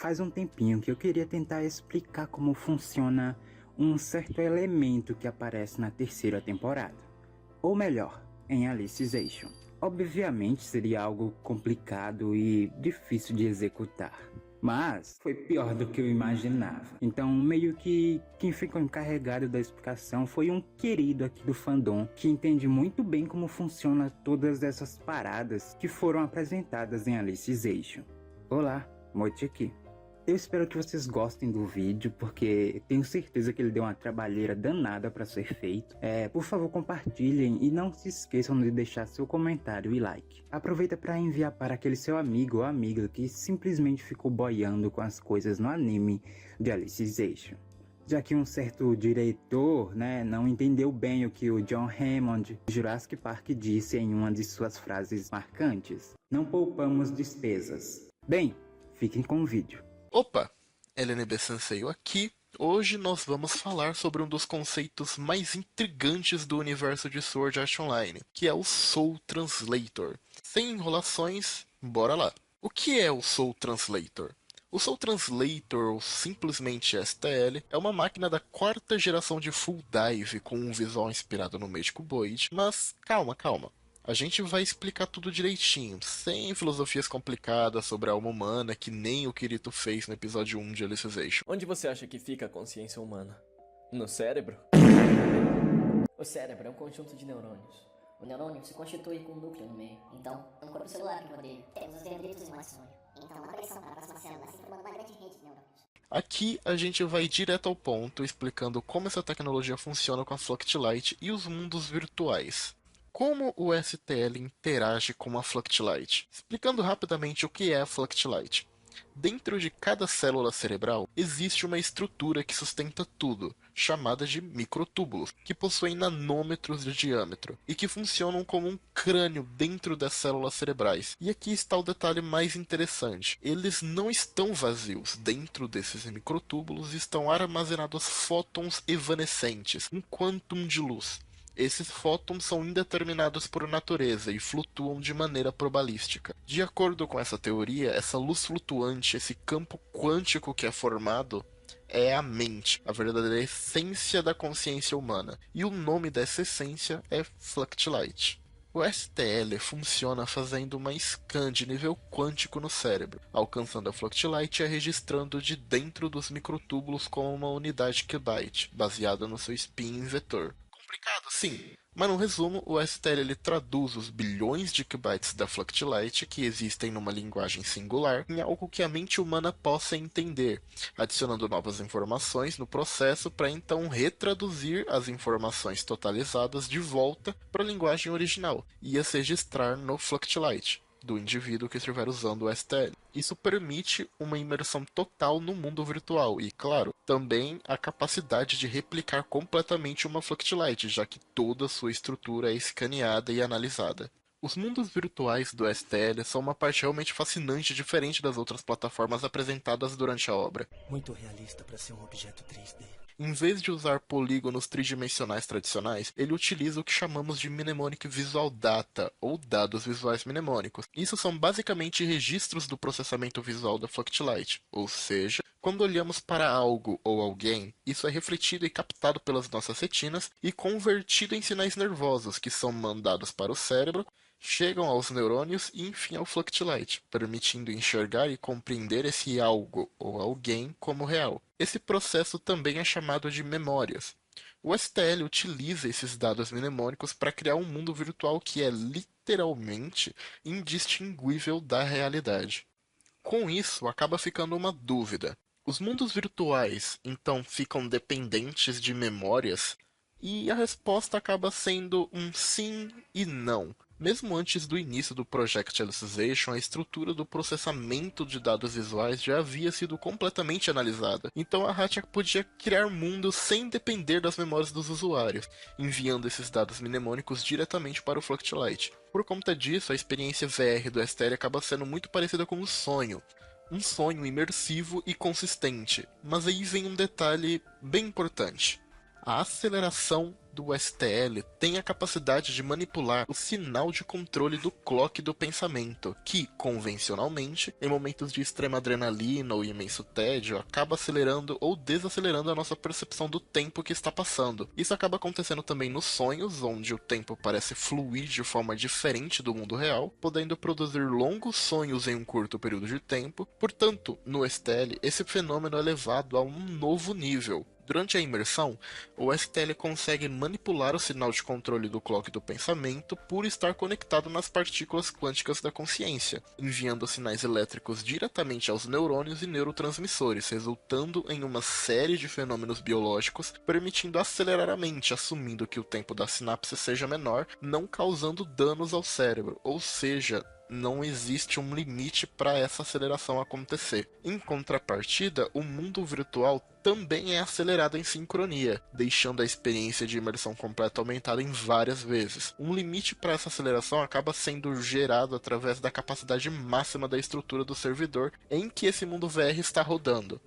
Faz um tempinho que eu queria tentar explicar como funciona um certo elemento que aparece na terceira temporada. Ou melhor, em Alicization. Obviamente seria algo complicado e difícil de executar. Mas foi pior do que eu imaginava. Então meio que quem ficou encarregado da explicação foi um querido aqui do fandom que entende muito bem como funciona todas essas paradas que foram apresentadas em Alicization. Olá, Mochi aqui. Eu espero que vocês gostem do vídeo, porque tenho certeza que ele deu uma trabalheira danada para ser feito. Por favor, compartilhem e não se esqueçam de deixar seu comentário e like. Aproveita para enviar para aquele seu amigo ou amiga que simplesmente ficou boiando com as coisas no anime de Alicization. Já que um certo diretor, não entendeu bem o que o John Hammond de Jurassic Park disse em uma de suas frases marcantes. Não poupamos despesas. Bem, fiquem com o vídeo. Opa! LNB Sensei aqui. Hoje nós vamos falar sobre um dos conceitos mais intrigantes do universo de Sword Art Online, que é o Soul Translator. Sem enrolações, bora lá! O que é o Soul Translator? O Soul Translator, ou simplesmente STL, é uma máquina da quarta geração de Full Dive com um visual inspirado no Magical Void, mas calma. A gente vai explicar tudo direitinho, sem filosofias complicadas sobre a alma humana que nem o Kirito fez no episódio 1 de Alicization. Onde você acha que fica a consciência humana? No cérebro? O cérebro é um conjunto de neurônios. O neurônio se constitui com um núcleo no meio. Então, no corpo celular que rodeia, temos os dendritos e uma sonho. Então, uma conexão para a próxima célula se formando uma grande rede de neurônios. Aqui a gente vai direto ao ponto, explicando como essa tecnologia funciona com a Fluctilight e os mundos virtuais. Como o STL interage com a Fluctilight? Explicando rapidamente o que é a Fluctilight. Dentro de cada célula cerebral existe uma estrutura que sustenta tudo, chamada de microtúbulos, que possuem nanômetros de diâmetro e que funcionam como um crânio dentro das células cerebrais. E aqui está o detalhe mais interessante: eles não estão vazios. Dentro desses microtúbulos estão armazenados fótons evanescentes, um quantum de luz. Esses fótons são indeterminados por natureza e flutuam de maneira probabilística. De acordo com essa teoria, essa luz flutuante, esse campo quântico que é formado, é a mente, a verdadeira essência da consciência humana. E o nome dessa essência é Fluctilight. O STL funciona fazendo uma scan de nível quântico no cérebro, alcançando a Fluctilight e a registrando de dentro dos microtúbulos como uma unidade qubit, baseada no seu spin vetor. Complicado, sim. Mas no resumo, o STL ele traduz os bilhões de qubits da Fluctilight que existem numa linguagem singular em algo que a mente humana possa entender, adicionando novas informações no processo para então retraduzir as informações totalizadas de volta para a linguagem original e as registrar no Fluctilight do indivíduo que estiver usando o STL. Isso permite uma imersão total no mundo virtual e, claro, também a capacidade de replicar completamente uma Fluctilight, já que toda a sua estrutura é escaneada e analisada. Os mundos virtuais do STL são uma parte realmente fascinante e diferente das outras plataformas apresentadas durante a obra. Muito realista para ser um objeto 3D. Em vez de usar polígonos tridimensionais tradicionais, ele utiliza o que chamamos de Mnemonic Visual Data, ou dados visuais mnemônicos. Isso são basicamente registros do processamento visual da Fluctilight, ou seja, quando olhamos para algo ou alguém, isso é refletido e captado pelas nossas retinas e convertido em sinais nervosos que são mandados para o cérebro, chegam aos neurônios e enfim ao Fluctilight, permitindo enxergar e compreender esse algo ou alguém como real. Esse processo também é chamado de memórias. O STL utiliza esses dados mnemônicos para criar um mundo virtual que é literalmente indistinguível da realidade. Com isso, acaba ficando uma dúvida. Os mundos virtuais, então, ficam dependentes de memórias? E a resposta acaba sendo um sim e não. Mesmo antes do início do Project Alicization, a estrutura do processamento de dados visuais já havia sido completamente analisada. Então a Hatia podia criar mundos sem depender das memórias dos usuários, enviando esses dados mnemônicos diretamente para o Fluctilight. Por conta disso, a experiência VR do STL acaba sendo muito parecida com um sonho imersivo e consistente. Mas aí vem um detalhe bem importante. A aceleração do STL tem a capacidade de manipular o sinal de controle do clock do pensamento, que, convencionalmente, em momentos de extrema adrenalina ou imenso tédio, acaba acelerando ou desacelerando a nossa percepção do tempo que está passando. Isso acaba acontecendo também nos sonhos, onde o tempo parece fluir de forma diferente do mundo real, podendo produzir longos sonhos em um curto período de tempo. Portanto, no STL, esse fenômeno é levado a um novo nível. Durante a imersão, o STL consegue manipular o sinal de controle do clock do pensamento por estar conectado nas partículas quânticas da consciência, enviando sinais elétricos diretamente aos neurônios e neurotransmissores, resultando em uma série de fenômenos biológicos, permitindo acelerar a mente, assumindo que o tempo da sinapse seja menor, não causando danos ao cérebro, ou seja, não existe um limite para essa aceleração acontecer. Em contrapartida, o mundo virtual também é acelerado em sincronia, deixando a experiência de imersão completa aumentada em várias vezes. Um limite para essa aceleração acaba sendo gerado através da capacidade máxima da estrutura do servidor em que esse mundo VR está rodando.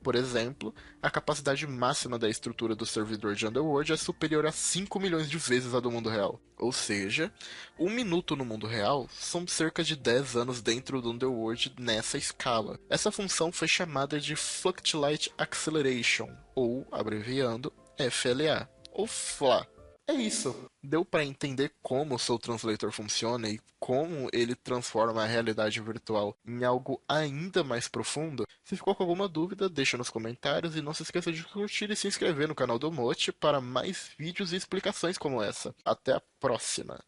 Por exemplo, a capacidade máxima da estrutura do servidor de Underworld é superior a 5 milhões de vezes a do mundo real. Ou seja, 1 minuto no mundo real são cerca de 10 anos dentro do Underworld nessa escala. Essa função foi chamada de Fluctilight Acceleration, ou, abreviando, FLA, ou FLA. É isso. Deu para entender como o Soul Translator funciona e como ele transforma a realidade virtual em algo ainda mais profundo? Se ficou com alguma dúvida, deixa nos comentários e não se esqueça de curtir e se inscrever no canal do Mote para mais vídeos e explicações como essa. Até a próxima!